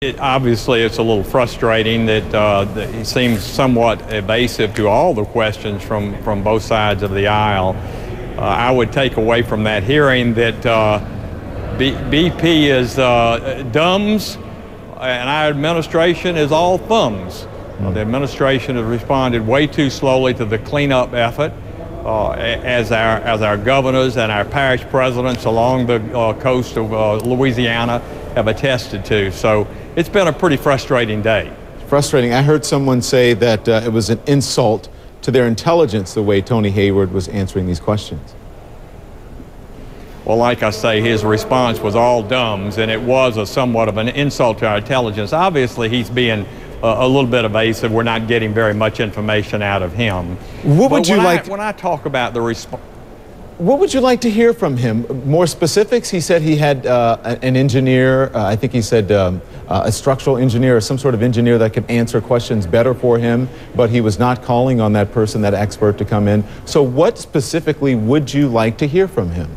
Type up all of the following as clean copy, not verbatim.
Obviously, it's a little frustrating that he seems somewhat evasive to all the questions from both sides of the aisle. I would take away from that hearing that BP is dumbs and our administration is all thumbs. The administration has responded way too slowly to the cleanup effort, as our governors and our parish presidents along the coast of Louisiana have attested to. So it's been a pretty frustrating day. Frustrating. I heard someone say that it was an insult to their intelligence the way Tony Hayward was answering these questions. Well, like I say, his response was all dumbs, and it was somewhat of an insult to our intelligence. Obviously, he's being a little bit evasive. We're not getting very much information out of him. What would you like? When I talk about the response, what would you like to hear from him? More specifics? He said he had an engineer, I think he said a structural engineer or some sort of engineer that could answer questions better for him, but he was not calling on that person, that expert, to come in. So what specifically would you like to hear from him?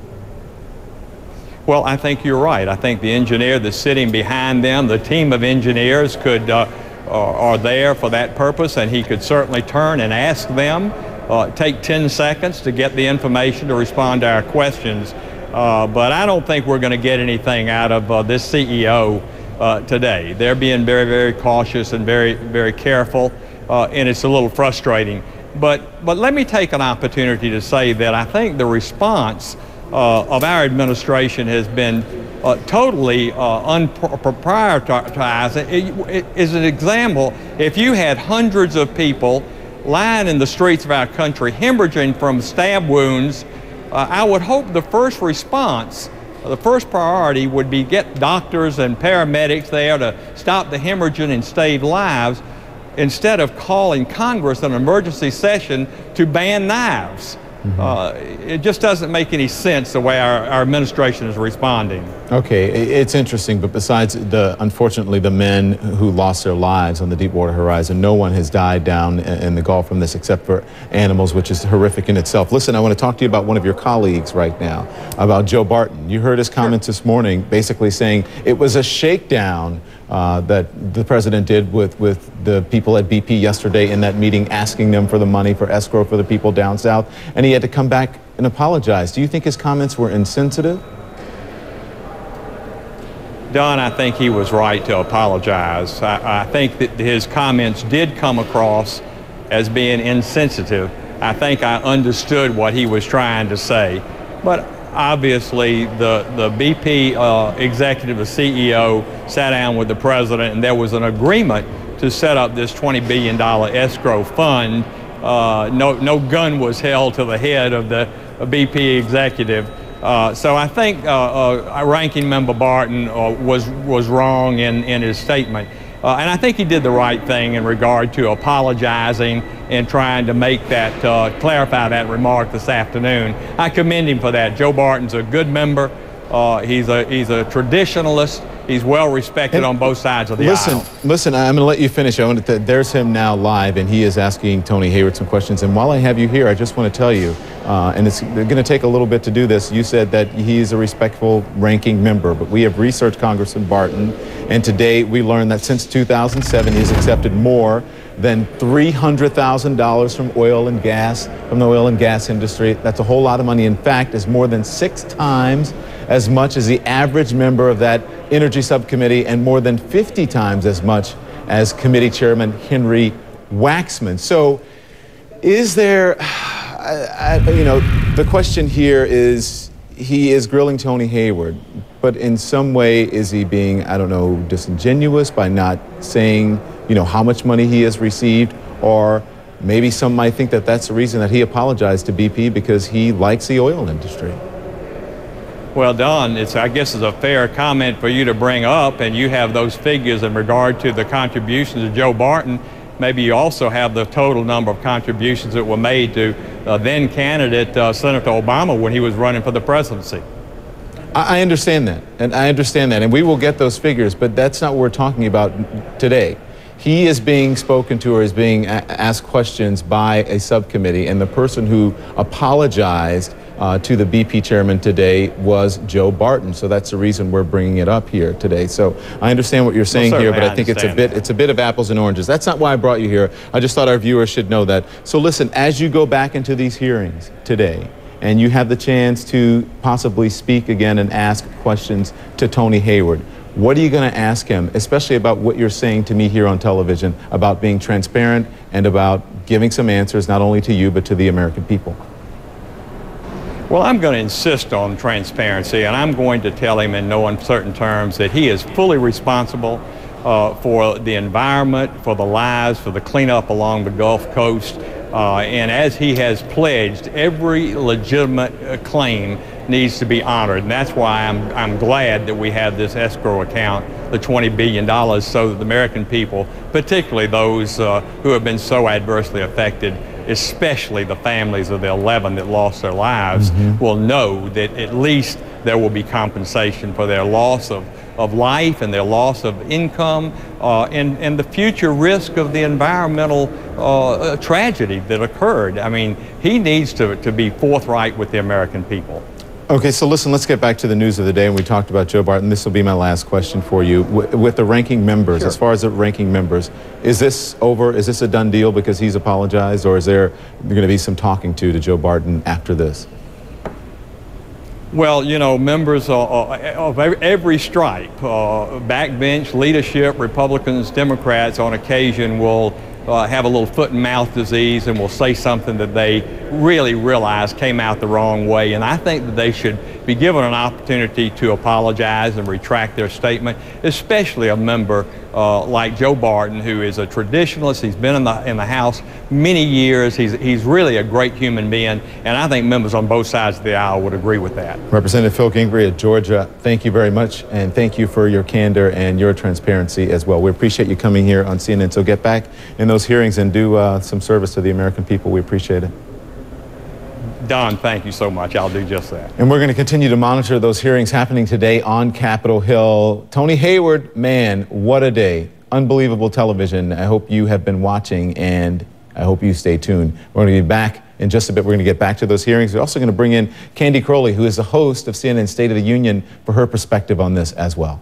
Well, I think you're right. I think the engineer that's sitting behind them, the team of engineers are there for that purpose, and he could certainly turn and ask them. Take 10 seconds to get the information to respond to our questions. But I don't think we're going to get anything out of this CEO today. They're being very, very cautious and very, very careful, and it's a little frustrating. But let me take an opportunity to say that I think the response of our administration has been totally unprioritized. It is an example. If you had hundreds of people lying in the streets of our country, hemorrhaging from stab wounds, I would hope the first response, the first priority would be get doctors and paramedics there to stop the hemorrhaging and save lives, instead of calling Congress an emergency session to ban knives. It just doesn't make any sense the way our administration is responding. Okay, it's interesting, but besides unfortunately the men who lost their lives on the Deepwater Horizon, no one has died down in the Gulf from this except for animals, which is horrific in itself. Listen, I want to talk to you about one of your colleagues right now, about Joe Barton. You heard his comments this morning, basically saying it was a shakedown that the president did with the people at BP yesterday in that meeting, asking them for the money for escrow for the people down south, and he had to come back and apologize. Do you think his comments were insensitive? Don, I think he was right to apologize. I think that his comments did come across as being insensitive. I think I understood what he was trying to say, but obviously the BP executive, the CEO, sat down with the president, and there was an agreement to set up this $20 billion escrow fund. No gun was held to the head of the BP executive. So I think Ranking Member Barton was wrong in his statement. And I think he did the right thing in regard to apologizing and trying to make that, clarify that remark this afternoon. I commend him for that. Joe Barton's a good member. He's a traditionalist. He's well respected on both sides of the aisle. Listen, I'm going to let you finish. There's him now live, and he is asking Tony Hayward some questions. And while I have you here, I just want to tell you, and it's going to take a little bit to do this. You said that he's a respectful ranking member, but we have researched Congressman Barton, and today we learned that since 2007, he's accepted more than $300,000 from the oil and gas industry. That's a whole lot of money. In fact, it's more than 6 times as much as the average member of that Energy Subcommittee, and more than 50 times as much as Committee Chairman Henry Waxman. So is there, the question here is, he is grilling Tony Hayward, but in some way is he being, I don't know, disingenuous by not saying, how much money he has received? Or maybe some might think that that's the reason that he apologized to BP, because he likes the oil industry. Well, Don, I guess it's a fair comment for you to bring up, and you have those figures in regard to the contributions of Joe Barton. Maybe you also have the total number of contributions that were made to then candidate Senator Obama when he was running for the presidency. I understand that, and we will get those figures, but that's not what we're talking about today. He is being spoken to, or is being asked questions by a subcommittee, and the person who apologized to the BP chairman today was Joe Barton. So that's the reason we're bringing it up here today. So I understand what you're saying here, but I think it's a bit of apples and oranges. That's not why I brought you here. I just thought our viewers should know that. So listen, as you go back into these hearings today, and you have the chance to possibly speak again and ask questions to Tony Hayward, what are you going to ask him, especially about what you're saying to me here on television, about being transparent and about giving some answers not only to you but to the American people? Well, I'm going to insist on transparency, and I'm going to tell him in no uncertain terms that he is fully responsible for the environment, for the lives, for the cleanup along the Gulf Coast. And as he has pledged, every legitimate claim needs to be honored. And that's why I'm glad that we have this escrow account, the $20 billion, so that the American people, particularly those who have been so adversely affected, especially the families of the 11 that lost their lives, will know that at least there will be compensation for their loss of life and their loss of income and the future risk of the environmental tragedy that occurred. I mean, he needs to be forthright with the American people. Okay, so listen, let's get back to the news of the day. And we talked about Joe Barton. This will be my last question for you. With the ranking members, Sure. As far as the ranking members, is this over? Is this a done deal because he's apologized, or is there going to be some talking to Joe Barton after this? Well, you know, members of every stripe, backbench, leadership, Republicans, Democrats, on occasion will have a little foot and mouth disease and will say something that they really realize came out the wrong way. And I think that they should be given an opportunity to apologize and retract their statement, especially a member like Joe Barton, who is a traditionalist. He's been in the House many years. He's really a great human being, and I think members on both sides of the aisle would agree with that. Representative Phil Gingrey of Georgia, thank you very much, and thank you for your candor and your transparency as well. We appreciate you coming here on CNN. So get back in those hearings and do some service to the American people. We appreciate it. Don, thank you so much. I'll do just that. And we're going to continue to monitor those hearings happening today on Capitol Hill. Tony Hayward, man, what a day. Unbelievable television. I hope you have been watching, and I hope you stay tuned. We're going to be back in just a bit. We're going to get back to those hearings. We're also going to bring in Candy Crowley, who is the host of CNN State of the Union, for her perspective on this as well.